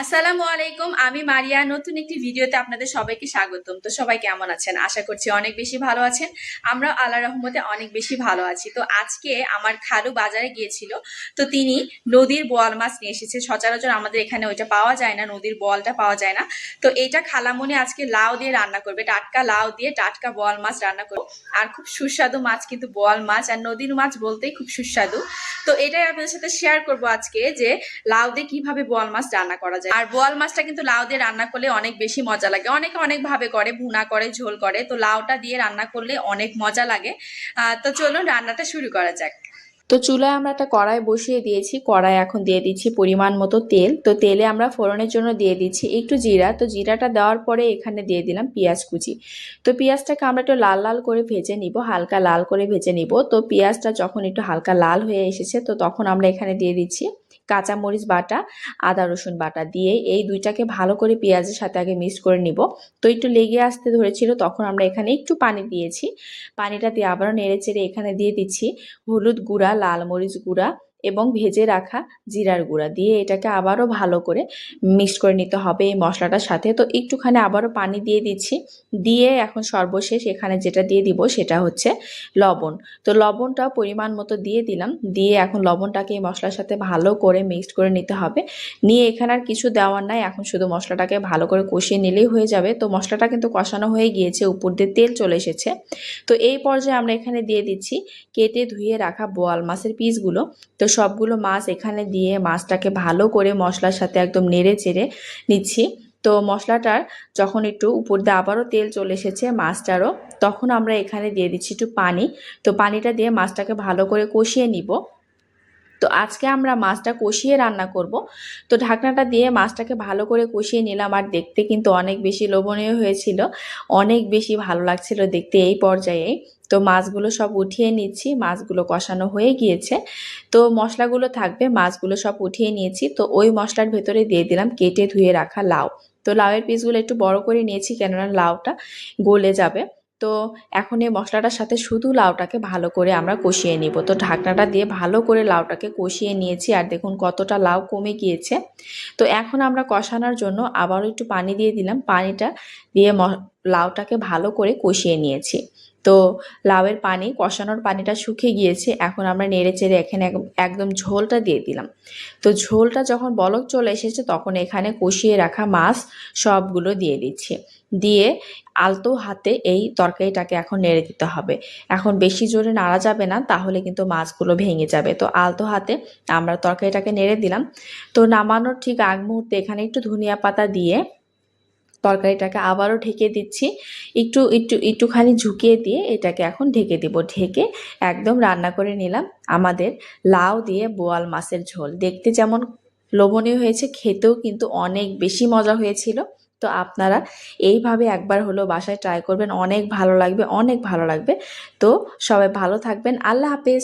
আসসালামু আলাইকুম। আমি মারিয়া। নতুন একটি ভিডিওতে আপনাদের সবাইকে স্বাগতম। তো সবাই কেমন আছেন? আশা করছি অনেক বেশি ভালো আছেন। আমরা আল্লাহর রহমতে অনেক বেশি ভালো আছি। তো আজকে আমার খালু বাজারে গিয়েছিল। তো তিনি নদীর বোয়াল মাছ নিয়ে এসেছে। সচরাচর আমাদের এখানে ওইটা পাওয়া যায় না, নদীর বোয়ালটা পাওয়া যায় না। তো এটা খালামণি আজকে লাউ দিয়ে রান্না করবে, টাটকা লাউ দিয়ে টাটকা বোয়াল মাছ রান্না করবে। আর খুব সুস্বাদু মাছ কিন্তু বোয়াল মাছ, আর নদীর মাছ বলতেই খুব সুস্বাদু। তো এটাই আপনাদের সাথে শেয়ার করব আজকে, যে লাউ দিয়ে কিভাবে বোয়াল মাছ রান্না করা যায়। আর বোয়াল মাছটা কিন্তু লাউ দিয়ে রান্না করলে অনেক বেশি মজা লাগে। অনেকে অনেক ভাবে করে, ভুনা করে, ঝোল করে। তো লাউটা দিয়ে রান্না করলে অনেক মজা লাগে। তো চলুন রান্নাটা শুরু করা যাক। তো চুলায় আমরা একটা কড়াই বসিয়ে দিয়েছি। কড়াই এখন দিয়ে দিচ্ছি পরিমাণ মতো তেল। তো তেলে আমরা ফোড়নের জন্য দিয়ে দিচ্ছি একটু জিরা। তো জিরাটা দেওয়ার পরে এখানে দিয়ে দিলাম পেঁয়াজ কুচি। তো পেঁয়াজটাকে আমরা একটু লাল লাল করে ভেজে নিব, হালকা লাল করে ভেজে নিব। তো পেঁয়াজটা যখন একটু হালকা লাল হয়ে এসেছে, তো তখন আমরা এখানে দিয়ে দিচ্ছি কাঁচামরিচ বাটা, আদা রসুন বাটা দিয়ে এই দুইটাকে ভালো করে পেঁয়াজের সাথে আগে মিক্স করে নিব। তো একটু লেগে আসতে ধরেছিল, তখন আমরা এখানে একটু পানি দিয়েছি। পানিটা দিয়ে আবারও নেড়ে চেড়ে এখানে দিয়ে দিচ্ছি হলুদ গুঁড়া, লাল মরিচ গুঁড়া এবং ভেজে রাখা জিরার গুঁড়া দিয়ে এটাকে আবারও ভালো করে মিক্স করে নিতে হবে এই মশলাটার সাথে। তো একটুখানি আবারও পানি দিয়ে দিচ্ছি। দিয়ে এখন সর্বশেষ এখানে যেটা দিয়ে দিব সেটা হচ্ছে লবণ। তো লবণটাও পরিমাণ মতো দিয়ে দিলাম। দিয়ে এখন লবণটাকে এই মশলার সাথে ভালো করে মিক্সড করে নিতে হবে। নিয়ে এখানে আর কিছু দেওয়ার নাই, এখন শুধু মশলাটাকে ভালো করে কষিয়ে নিলেই হয়ে যাবে। তো মশলাটা কিন্তু কষানো হয়ে গিয়েছে, উপর দিয়ে তেল চলে এসেছে। তো এই পর্যায়ে আমরা এখানে দিয়ে দিচ্ছি কেটে ধুয়ে রাখা বোয়াল মাছের পিসগুলো। তো সবগুলো মাছ এখানে দিয়ে মাছটাকে ভালো করে মশলার সাথে একদম নেড়ে চেড়ে নিচ্ছি। তো মশলাটার যখন একটু উপর দিয়ে আবারও তেল চলে এসেছে মাছটারও, তখন আমরা এখানে দিয়ে দিচ্ছি একটু পানি। তো পানিটা দিয়ে মাছটাকে ভালো করে কষিয়ে নিব। তো আজকে আমরা মাছটা কষিয়ে রান্না করব। তো ঢাকনাটা দিয়ে মাছটাকে ভালো করে কষিয়ে নিলাম। আর দেখতে কিন্তু অনেক বেশি লোভনীয় হয়েছিল, অনেক বেশি ভালো লাগছিল দেখতে এই পর্যায়ে। তো মাছগুলো সব উঠিয়ে নিচ্ছি, মাছগুলো কষানো হয়ে গিয়েছে। তো মশলাগুলো থাকবে, মাছগুলো সব উঠিয়ে নিয়েছি। তো ওই মশলার ভেতরে দিয়ে দিলাম কেটে ধুয়ে রাখা লাউ। তো লাউয়ের পিসগুলো একটু বড় করে নিয়েছি, কেননা লাউটা গলে যাবে। তো এখন এই মশলাটার সাথে শুধু লাউটাকে ভালো করে আমরা কষিয়ে নিব। তো ঢাকনাটা দিয়ে ভালো করে লাউটাকে কষিয়ে নিয়েছি, আর দেখুন কতটা লাউ কমে গিয়েছে। তো এখন আমরা কষানোর জন্য আবারও একটু পানি দিয়ে দিলাম। পানিটা দিয়ে লাউটাকে ভালো করে কষিয়ে নিয়েছি। তো লাউয়ের পানি, কষানোর পানিটা শুকিয়ে গিয়েছে। এখন আমরা নেড়ে চেড়ে এখানে একদম ঝোলটা দিয়ে দিলাম। তো ঝোলটা যখন বলক চলে এসেছে, তখন এখানে কষিয়ে রাখা মাছ সবগুলো দিয়ে দিচ্ছি। দিয়ে আলতো হাতে এই তরকারিটাকে এখন নেড়ে দিতে হবে। এখন বেশি জোরে নাড়া যাবে না, তাহলে কিন্তু মাছগুলো ভেঙে যাবে। তো আলতো হাতে আমরা তরকারিটাকে নেড়ে দিলাম। তো নামানোর ঠিক আগ মুহূর্তে এখানে একটু ধনিয়া পাতা দিয়ে তরকারিটাকে আবারও ঢেকে দিচ্ছি। একটুখানি ঝুঁকিয়ে দিয়ে এটাকে এখন ঢেকে দেব। ঢেকে একদম রান্না করে নিলাম আমাদের লাউ দিয়ে বোয়াল মাছের ঝোল। দেখতে যেমন লোভনীয় হয়েছে, খেতেও কিন্তু অনেক বেশি মজা হয়েছিল। তো আপনারা এইভাবে একবার হলো বাসায় ট্রাই করবেন, অনেক ভালো লাগবে, অনেক ভালো লাগবে। তো সবাই ভালো থাকবেন। আল্লাহ হাফেজ।